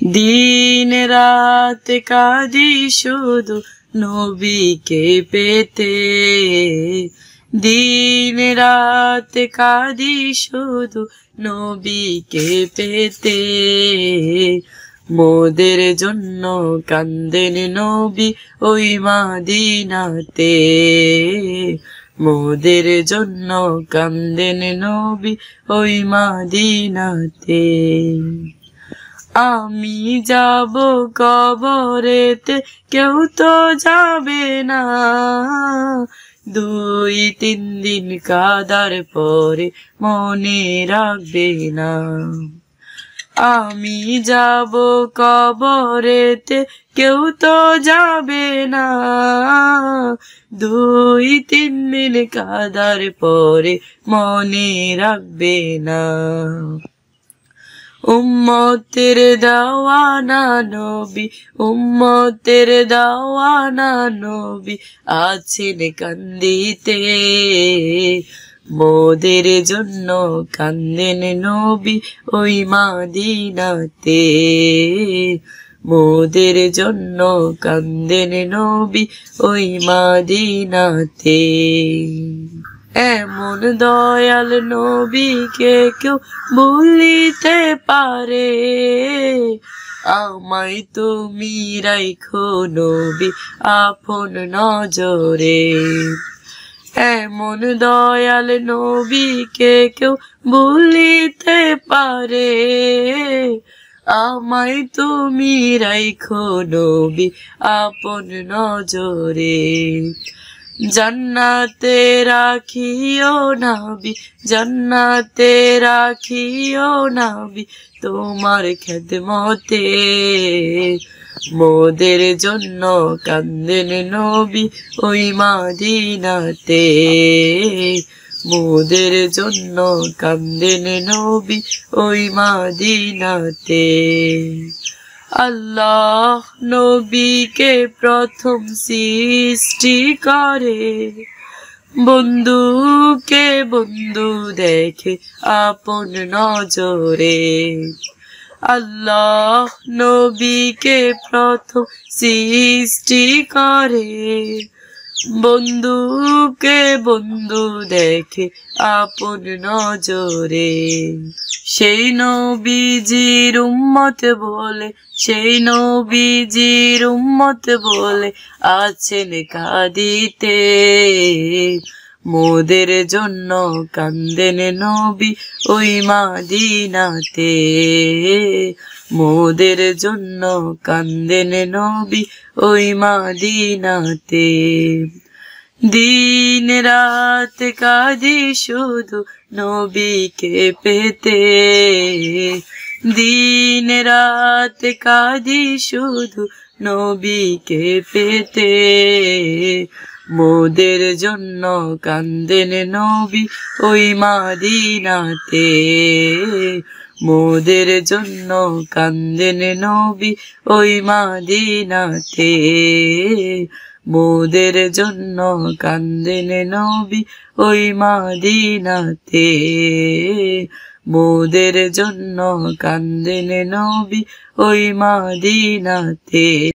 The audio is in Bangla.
দিন রাত কাঁদি শুধু নবীকে পেতে, দিন রাত কাঁদি শুধু নবীকে পেতে। মোদের জন্য কান্দেন নবী ওই মদিনাতে, মোদের জন্য কান্দেন নবী ওই মদিনাতে। আমি যাব কবরেতে কেউ তো যাবে না, 2-3 দিন কাদার পরে মনে রাখবে না। আমি যাব কবরেতে কেউ তো যাবে না, 2-3 দিন কাদার পরে মনে রাখবে না। উম্মতের দাওয়ানা নবী, উম্মতের দাওয়ানা নবী আছেন কান্দিতে, মোদের জন্য কান্দেন নবী ওই মদিনাতে, মোদের জন্য কান্দেন নবী ওই মদিনাতে। এমন দয়াল নবীকে কেউ ভুলিতে পারে, আমায় তুমি রাখো নবী আপন নজরে। এমন দয়াল নবীকে কেউ ভুলিতে পারে, আমায় তুমি রাখো নবী আপন নজরে। জান্নাতে রাখিও নবী, জান্নাতে রাখিও নবী তোমার খেদমতে, মোদের জন্য কান্দেন নবী ওই মদিনাতে, মোদের জন্য কান্দেন নবী ওই মদিনাতে। আল্লাহ নবীকে প্রথম সৃষ্টি করে, বন্ধুকে বন্ধু দেখে আপন নজরে। আল্লাহ নবীকে প্রথম সৃষ্টি করে, বন্ধুকে বন্ধু দেখে আপন নজরে। সেই নবীজির উম্মত বলে, সেই নবীজির উম্মত বলে আছেন কাঁদিতে, মোদের জন্য কান্দেন নবী ওই মদিনাতে, মোদের জন্য কান্দেন নবী ওই মদিনাতে। দিন রাত কাঁদি শুধু নবীকে পেতে, দিন রাত কাঁদি শুধু নবীকে পেতে, মোদের জন্য কান্দেন নবী ওই মদিনাতে, মোদের জন্য কান্দেন নবী ওই মদিনাতে, মোদের জন্য কান্দেন নবী ওই মদিনাতে, মোদের জন্য কান্দেন নবী ওই মদিনাতে।